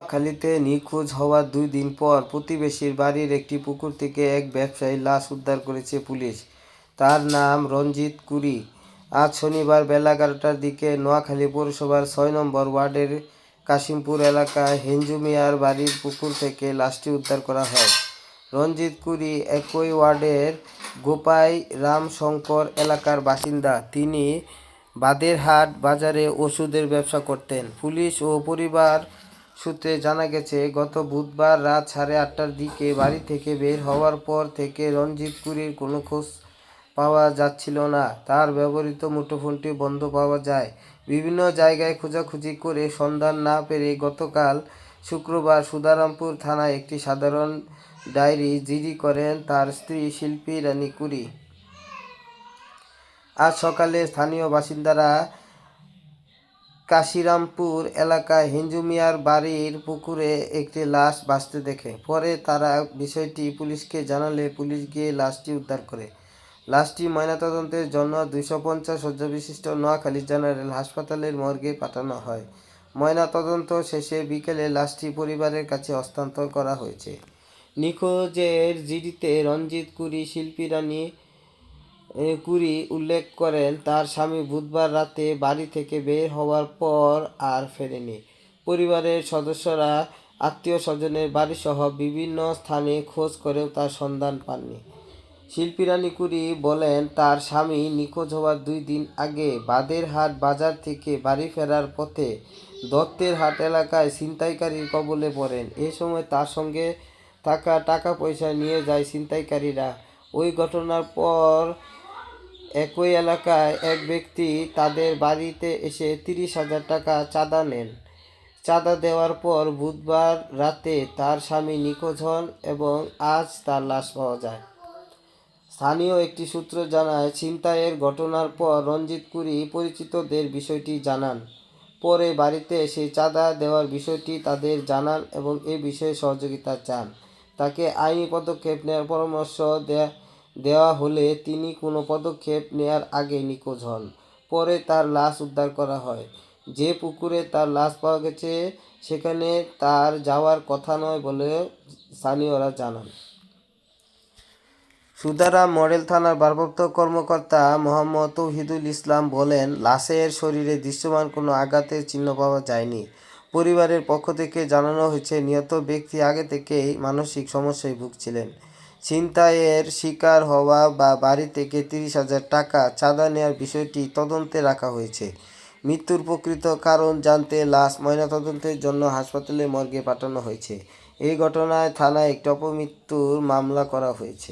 নোয়াখালীতে নিখোঁজ হওয়ার 2 দিন পর প্রতিবেশীর বাড়ির একটি পুকুর থেকে এক ব্যবসায়ীর লাশ উদ্ধার করেছে পুলিশ। তার নাম রঞ্জিত কুরি। আজ শনিবার বেলা 11টার দিকে নোয়াখালী পৌরসভার 6 নম্বর ওয়ার্ডের কাশিমপুর এলাকায় হেঞ্জু মিয়ার বাড়ির পুকুর থেকে লাশটি উদ্ধার করা হয়। রঞ্জিত কুরি একই ওয়ার্ডের গোপাই রামশঙ্কর এলাকার বাসিন্দা। তিনি বাদেরহাট বাজারে ওষুধের ব্যবসা করতেন। পুলিশ ও পরিবার সূত্রে জানা গেছে, গত বুধবার রাত 8:30টার দিকে বাড়ি থেকে বের হওয়ার পর থেকে রঞ্জিত কুরির কোনো খোঁজ পাওয়া যাচ্ছিল না। তার ব্যবহৃত মুঠোফোনটি বন্ধ পাওয়া যায়। বিভিন্ন জায়গায় খোঁজাখুঁজি করে সন্ধান না পেরে গতকাল শুক্রবার সুধারামপুর থানায় একটি সাধারণ ডায়েরি জিডি করেন তার স্ত্রী শিল্পী রানী কুরি। আজ সকালে স্থানীয় বাসিন্দারা কাশিরামপুর এলাকায় হেঞ্জু মিয়ার বাড়ির পুকুরে একটি লাশ ভাসতে দেখে। পরে তারা বিষয়টি পুলিশকে জানালে পুলিশ গিয়ে লাশটি উদ্ধার করে। লাশটি ময়নাতদন্তের জন্য 250 শয্যাবিশিষ্ট নোয়াখালী জেনারেল হাসপাতালের মর্গে পাঠানো হয়। ময়নাতদন্ত শেষে বিকেলে লাশটি পরিবারের কাছে হস্তান্তর করা হয়েছে। নিখোঁজের জিডিতে রঞ্জিত কুরি শিল্পী রানী কুরি উল্লেখ করেন, তার স্বামী বুধবার রাতে বাড়ি থেকে বের হওয়ার পর আর ফেরেনি। পরিবারের সদস্যরা আত্মীয় স্বজনের বাড়িসহ বিভিন্ন স্থানে খোঁজ করেও তার সন্ধান পাননি। শিল্পী রানী কুরি বলেন, তার স্বামী নিখোঁজ হওয়ার 2 দিন আগে বাদেরহাট বাজার থেকে বাড়ি ফেরার পথে দত্তের হাট এলাকায় ছিনতাইকারীর কবলে পড়েন। এ সময় তার সঙ্গে থাকা টাকা পয়সা নিয়ে যায় ছিনতাইকারীরা। ওই ঘটনার পর একই এলাকায় এক ব্যক্তি তাদের বাড়িতে এসে 30,000 টাকা চাঁদা নেন। চাঁদা দেওয়ার পর বুধবার রাতে তার স্বামী নিখোঁজ হন এবং আজ তার লাশ পাওয়া যায়। স্থানীয় একটি সূত্র জানায়, ছিনতাইয়ের ঘটনার পর রঞ্জিত কুরি পরিচিতদের বিষয়টি জানান। পরে বাড়িতে এসে চাঁদা দেওয়ার বিষয়টি তাদের জানান এবং এ বিষয়ে সহযোগিতা চান। তাকে আইনি পদক্ষেপ নেওয়ার পরামর্শ দেওয়া হলে তিনি কোনো পদক্ষেপ নেওয়ার আগে নিখোঁজ হন। পরে তার লাশ উদ্ধার করা হয়। যে পুকুরে তার লাশ পাওয়া গেছে সেখানে তার যাওয়ার কথা নয় বলে স্থানীয়রা জানান। সুধারাম মডেল থানার ভারপ্রাপ্ত কর্মকর্তা মোহাম্মদ তৌহিদুল ইসলাম বলেন, লাশের শরীরে দৃশ্যমান কোনো আঘাতের চিহ্ন পাওয়া যায়নি। পরিবারের পক্ষ থেকে জানানো হয়েছে, নিহত ব্যক্তি আগে থেকেই মানসিক সমস্যায় ভুগছিলেন। ছিনতাইয়ের শিকার হওয়া বা বাড়ি থেকে 30,000 টাকা চাঁদা নেওয়ার বিষয়টি তদন্তে রাখা হয়েছে। মৃত্যুর প্রকৃত কারণ জানতে লাশ ময়নাতদন্তের জন্য হাসপাতালের মর্গে পাঠানো হয়েছে। এই ঘটনায় থানায় একটি অপমৃত্যুর মামলা করা হয়েছে।